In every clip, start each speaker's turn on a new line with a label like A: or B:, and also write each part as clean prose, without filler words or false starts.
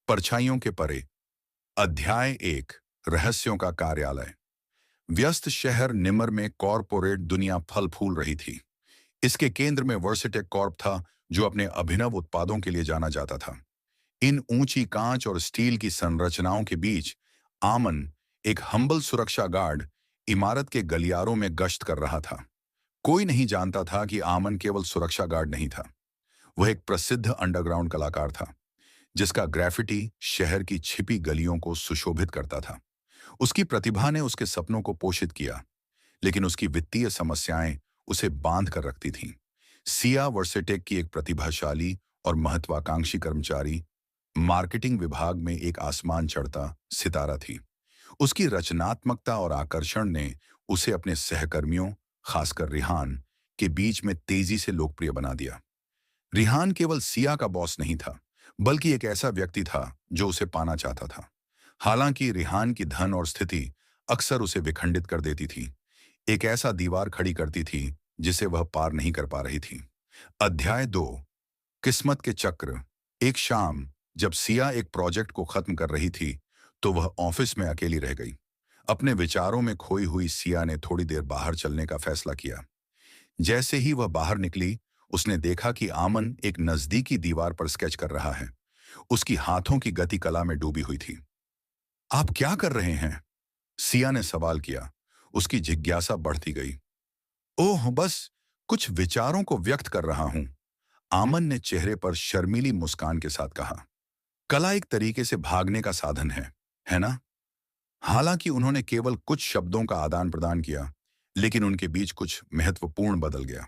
A: परछाइयों के परे। अध्याय 1। रहस्यों का कार्यालय। व्यस्त शहर निमर में कॉरपोरेट दुनिया फल फूल रही थी। इसके केंद्र में वर्सिटेक कॉर्प था, जो अपने अभिनव उत्पादों के लिए जाना जाता था। इन ऊंची कांच और स्टील की संरचनाओं के बीच आमन, एक हम्बल सुरक्षा गार्ड, इमारत के गलियारों में गश्त कर रहा था। कोई नहीं जानता था कि आमन केवल सुरक्षा गार्ड नहीं था। वह एक प्रसिद्ध अंडरग्राउंड कलाकार था, जिसका ग्राफिटी शहर की छिपी गलियों को सुशोभित करता था। उसकी प्रतिभा ने उसके सपनों को पोषित किया, लेकिन उसकी वित्तीय समस्याएं उसे बांध कर रखती थीं। सिया वर्सेटेक की एक प्रतिभाशाली और महत्वाकांक्षी कर्मचारी, मार्केटिंग विभाग में एक आसमान चढ़ता सितारा थी। उसकी रचनात्मकता और आकर्षण ने उसे अपने सहकर्मियों, खासकर रिहान, के बीच में तेजी से लोकप्रिय बना दिया। रिहान केवल सिया का बॉस नहीं था, बल्कि एक ऐसा व्यक्ति था जो उसे पाना चाहता था। हालांकि रिहान की धन और स्थिति अक्सर उसे विखंडित कर देती थी, एक ऐसा दीवार खड़ी करती थी जिसे वह पार नहीं कर पा रही थी। अध्याय 2। किस्मत के चक्र। एक शाम, जब सिया एक प्रोजेक्ट को खत्म कर रही थी, तो वह ऑफिस में अकेली रह गई। अपने विचारों में खोई हुई सिया ने थोड़ी देर बाहर चलने का फैसला किया। जैसे ही वह बाहर निकली, उसने देखा कि आमन एक नजदीकी दीवार पर स्केच कर रहा है। उसकी हाथों की गति कला में डूबी हुई थी। आप क्या कर रहे हैं? सिया ने सवाल किया। उसकी जिज्ञासा बढ़ती गई। ओह, बस कुछ विचारों को व्यक्त कर रहा हूं, आमन ने चेहरे पर शर्मीली मुस्कान के साथ कहा। कला एक तरीके से भागने का साधन है ना? हालांकि उन्होंने केवल कुछ शब्दों का आदान प्रदान किया, लेकिन उनके बीच कुछ महत्वपूर्ण बदल गया।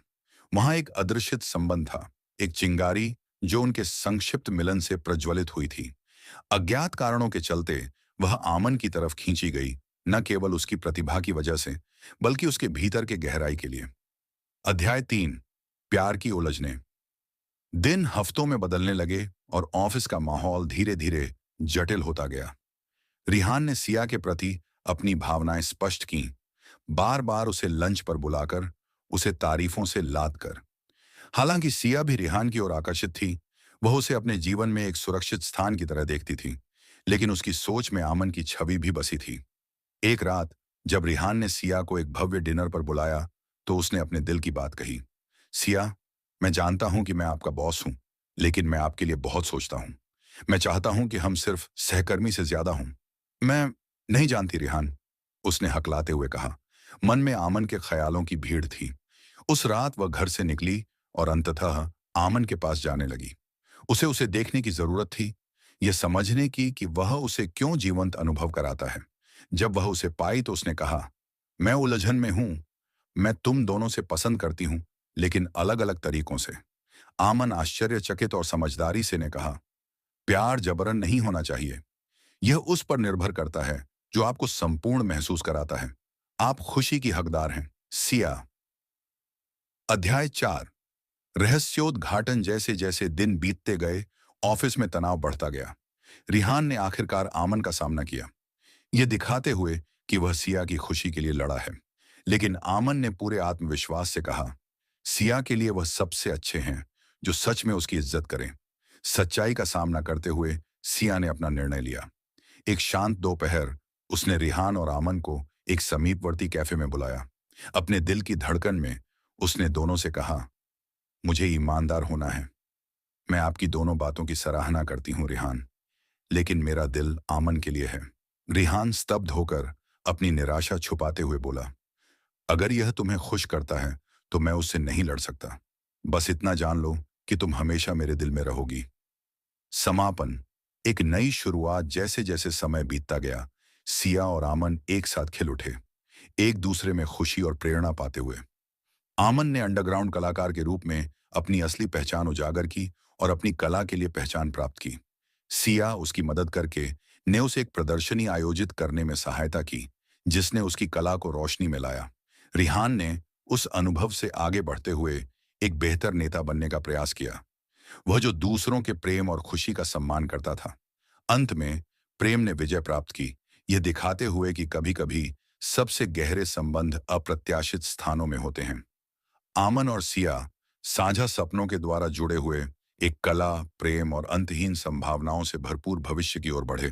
A: वहां एक अदृश्यत संबंध था, एक चिंगारी जो उनके संक्षिप्त मिलन से प्रज्वलित हुई थी। अज्ञात कारणों के चलते वह आमन की तरफ खींची गई, न केवल उसकी प्रतिभा की वजह से, बल्कि उसके भीतर के गहराई के लिए। अध्याय 3। प्यार की उलझने। दिन हफ्तों में बदलने लगे और ऑफिस का माहौल धीरे धीरे जटिल होता गया। रिहान ने सिया के प्रति अपनी भावनाएं स्पष्ट की, बार बार उसे लंच पर बुलाकर, उसे तारीफों से लाद कर। हालांकि सिया भी रिहान की ओर आकर्षित थी। वह उसे अपने जीवन में एक सुरक्षित स्थान की तरह देखती थी, लेकिन उसकी सोच में आमन की छवि भी बसी थी। एक रात, जब रिहान ने सिया को एक भव्य डिनर पर बुलाया, तो उसने अपने दिल की बात कही। सिया, मैं जानता हूं कि मैं आपका बॉस हूं, लेकिन मैं आपके लिए बहुत सोचता हूं। मैं चाहता हूं कि हम सिर्फ सहकर्मी से ज्यादा हों। मैं नहीं जानती रिहान, उसने हकलाते हुए कहा। मन में आमन के ख्यालों की भीड़ थी। उस रात वह घर से निकली और अंततः आमन के पास जाने लगी। उसे देखने की जरूरत थी, यह समझने की कि वह उसे क्यों जीवंत अनुभव कराता है। जब वह उसे पाई तो उसने कहा, मैं उलझन में हूं। मैं तुम दोनों से पसंद करती हूं, लेकिन अलग अलग तरीकों से। आमन आश्चर्यचकित और समझदारी से ने कहा, प्यार जबरन नहीं होना चाहिए। यह उस पर निर्भर करता है जो आपको संपूर्ण महसूस कराता है। आप खुशी की हकदार हैं, सिया। अध्याय 4। रहस्योद्घाटन। जैसे जैसे दिन बीतते गए, ऑफिस में तनाव बढ़ता गया। रिहान ने आखिरकार आमन का सामना किया, यह दिखाते हुए कि वह सिया की खुशी के लिए लड़ा है। लेकिन आमन ने पूरे आत्मविश्वास से कहा, सिया के लिए वह सबसे अच्छे हैं जो सच में उसकी इज्जत करें। सच्चाई का सामना करते हुए सिया ने अपना निर्णय लिया। एक शांत दोपहर, उसने रिहान और आमन को एक समीपवर्ती कैफे में बुलाया। अपने दिल की धड़कन में उसने दोनों से कहा, मुझे ईमानदार होना है। मैं आपकी दोनों बातों की सराहना करती हूं रिहान, लेकिन मेरा दिल आमन के लिए है। रिहान स्तब्ध होकर अपनी निराशा छुपाते हुए बोला, अगर यह तुम्हें खुश करता है तो मैं उससे नहीं लड़ सकता। बस इतना जान लो कि तुम हमेशा मेरे दिल में रहोगी। समापन। एक नई शुरुआत। जैसे जैसे समय बीतता गया, सिया और आमन एक साथ खिल उठे, एक दूसरे में खुशी और प्रेरणा पाते हुए। आमन ने अंडरग्राउंड कलाकार के रूप में अपनी असली पहचान उजागर की और अपनी कला के लिए पहचान प्राप्त की। सिया उसकी मदद करके ने उसे एक प्रदर्शनी आयोजित करने में सहायता की, जिसने उसकी कला को रोशनी में लाया। रिहान ने उस अनुभव से आगे बढ़ते हुए एक बेहतर नेता बनने का प्रयास किया, वह जो दूसरों के प्रेम और खुशी का सम्मान करता था। अंत में प्रेम ने विजय प्राप्त की, यह दिखाते हुए कि कभी-कभी सबसे गहरे संबंध अप्रत्याशित स्थानों में होते हैं। आमन और सिया साझा सपनों के द्वारा जुड़े हुए एक कला, प्रेम और अंतहीन संभावनाओं से भरपूर भविष्य की ओर बढ़े।